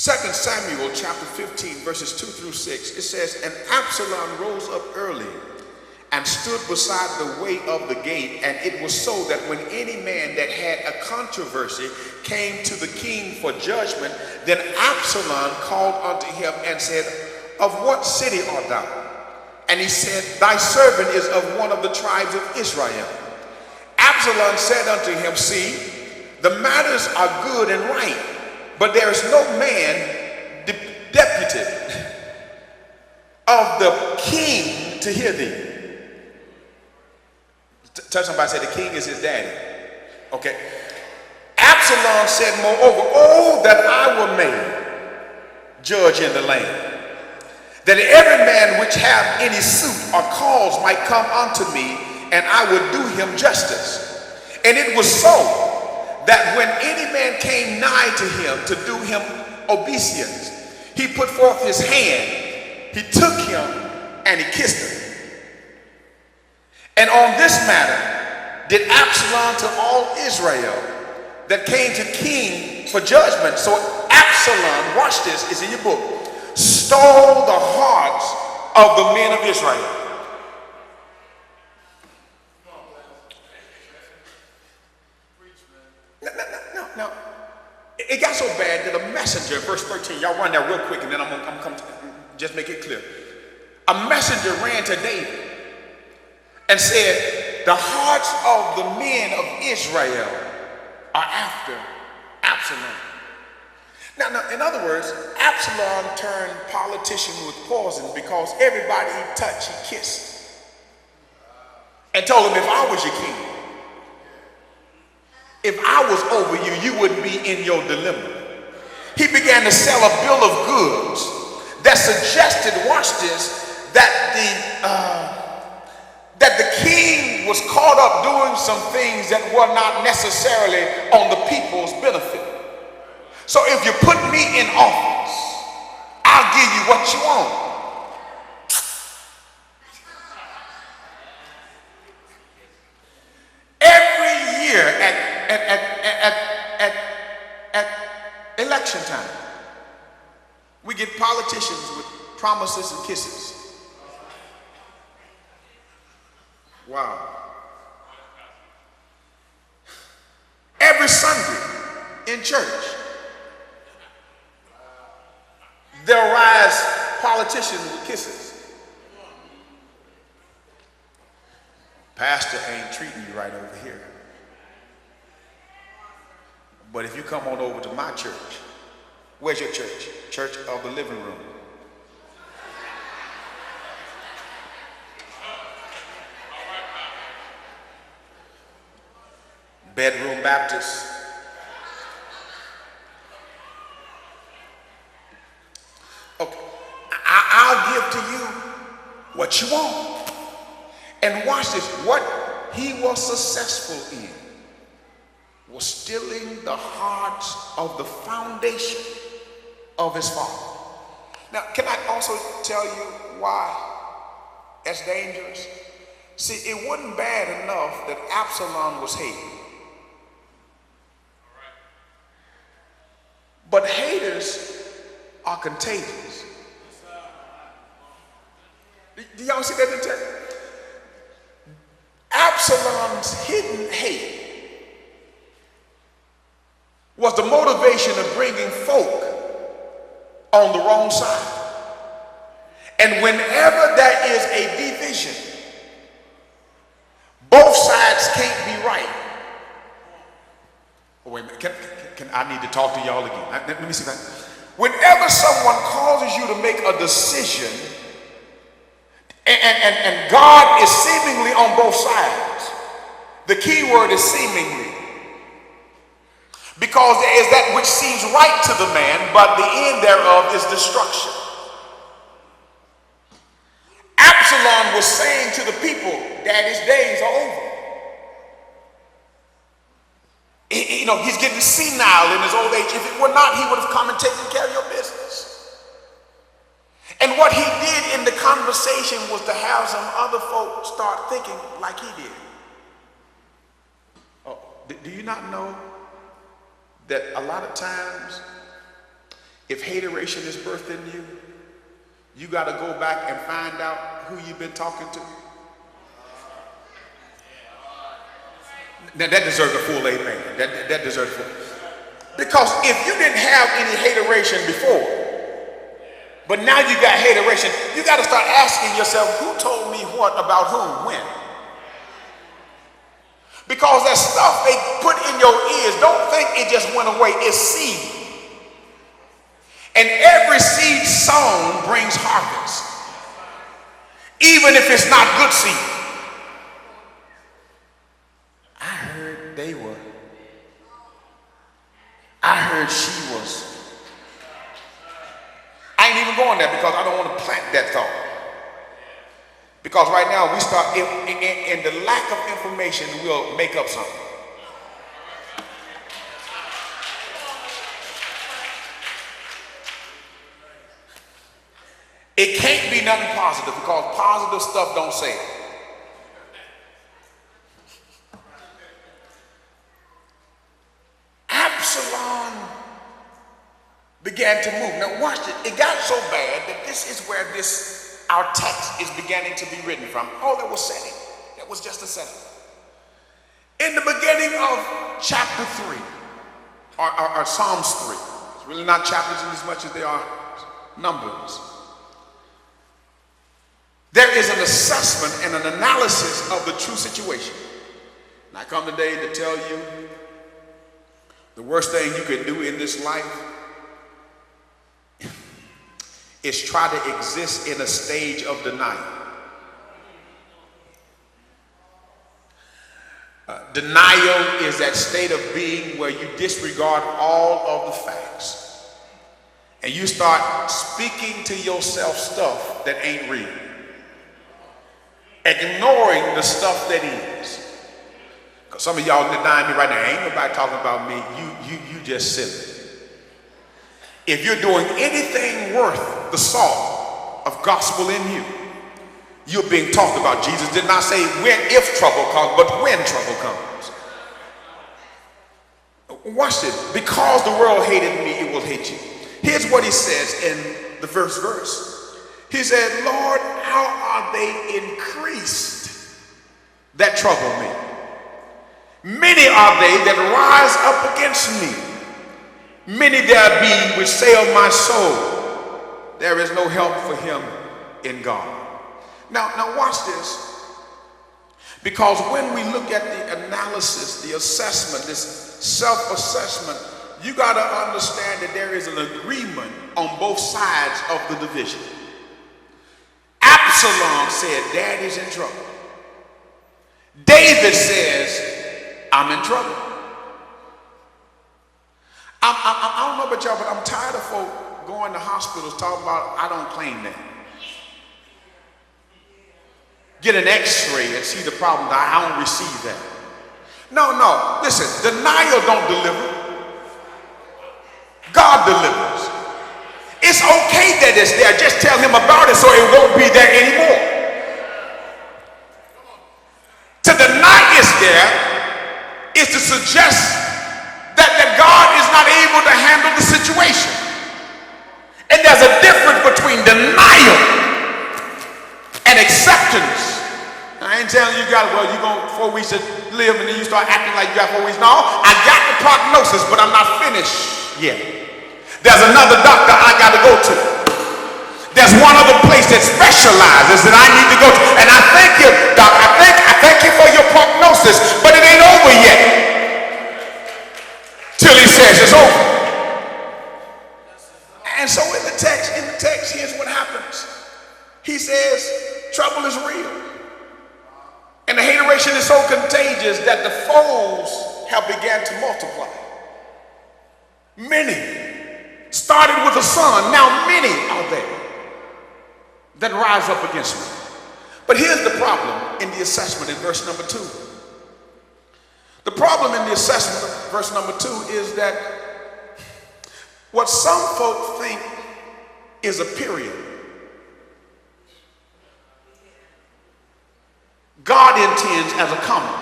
2 Samuel chapter 15 verses 2 through 6, it says, and Absalom rose up early and stood beside the way of the gate, and it was so that when any man that had a controversy came to the king for judgment, then Absalom called unto him and said, of what city art thou? And he said, thy servant is of one of the tribes of Israel. Absalom said unto him, see, the matters are good and right, but there is no man deputed of the king to hear thee. Touch somebody, say the king is his daddy. Okay. Absalom said, moreover, oh, that I were made judge in the land, that every man which have any suit or cause might come unto me, and I would do him justice. And it was so that when any man came nigh to him to do him obeisance, he put forth his hand, he took him, and he kissed him. And on this matter did Absalom to all Israel that came to king for judgment. So Absalom, watch this, it's in your book, stole the hearts of the men of Israel. No. It got so bad that a messenger, verse 13, y'all run that real quick and then I'm gonna come to, just make it clear. A messenger ran to David and said, the hearts of the men of Israel are after Absalom. Now, in other words, Absalom turned politician with poison because everybody he touched, he kissed. And told him, if I was your king, if I was over you, you wouldn't be in your dilemma. He began to sell a bill of goods that suggested, watch this, that the king was caught up doing some things that were not necessarily on the people's benefit. So if you put me in office, I'll give you what you want. Every year at election time, we get politicians with promises and kisses. Wow. Every Sunday in church, there rise politicians with kisses. Pastor ain't treating you right over here. But if you come on over to my church, where's your church? Church of the living room. Bedroom Baptist. Okay, I'll give to you what you want. And watch this, what he was successful in was stealing the hearts of the foundation of his father. Now, can I also tell you why that's dangerous? See, it wasn't bad enough that Absalom was hated. But haters are contagious. Do y'all see that in the text? Absalom's hidden hate was the motivation of bringing folk on the wrong side. And whenever there is a division, both sides can't be right. Oh, wait a minute, I need to talk to y'all again. Let me see that. Whenever someone causes you to make a decision and God is seemingly on both sides, the key word is seemingly. Because there is that which seems right to the man, but the end thereof is destruction. Absalom was saying to the people, Daddy's days are over. You know, he's getting senile in his old age. If it were not, he would have come and taken care of your business. And what he did in the conversation was to have some other folk start thinking like he did. Oh, do you not know that a lot of times if hateration is birthed in you, you got to go back and find out who you've been talking to. Now that deserves a full amen. That deserves a full. Because if you didn't have any hateration before, but now you got hateration, you got to start asking yourself, who told me what about whom, when? Because that stuff they put in your ears, don't think it just went away. It's seed. And every seed sown brings harvest, even if it's not good seed. I heard she was. I ain't even going there because I don't want to plant that thought. Because right now we start in the lack of information, we'll make up something. It can't be nothing positive because positive stuff don't say it. Absalom began to move. Now watch it. It got so bad that this is where our text is beginning to be written from. Oh, that was setting. That was just a setting. In the beginning of chapter 3, or Psalms 3, it's really not chapters in as much as they are numbers. There is an assessment and an analysis of the true situation. And I come today to tell you the worst thing you can do in this life is try to exist in a stage of denial. Denial is that state of being where you disregard all of the facts and you start speaking to yourself stuff that ain't real, ignoring the stuff that is. Because some of y'all denying me right now. Ain't nobody talking about me. You just silly. If you're doing anything worth the salt of gospel in you, you're being talked about. Jesus did not say when, if trouble comes, but when trouble comes. Watch this. Because the world hated me, it will hate you. Here's what he says in the first verse. He said, Lord, how are they increased that trouble me? Many are they that rise up against me. Many there be which say of my soul, there is no help for him in God. Now watch this. Because when we look at the analysis, the assessment, this self-assessment, you got to understand that there is an agreement on both sides of the division. Absalom said, Daddy's in trouble. David says, I'm in trouble. I don't know about y'all, but I'm tired of folk going to hospitals talking about, I don't claim that. Get an x-ray and see the problem. I don't receive that. No, listen, denial don't deliver. God delivers. It's okay that it's there. Just tell him about it so it won't be there anymore. To deny it's there is to suggest that God is not able to handle the situation. And there's a difference between denial and acceptance. I ain't telling you got, well, you're going 4 weeks to live and then you start acting like you got 4 weeks. No, I got the prognosis, but I'm not finished yet. There's another doctor I got to go to. There's one other place that specializes that I need to go to. And I thank you, doc. I thank you for your prognosis, but it ain't over yet. Till he says it's over. And so in the text, here's what happens. He says, trouble is real. And the hateration is so contagious that the foes have begun to multiply. Many started with a son. Now many are there that rise up against me. But here's the problem in the assessment in verse number 2. The problem in the assessment of verse number 2 is that what some folk think is a period, God intends as a comma.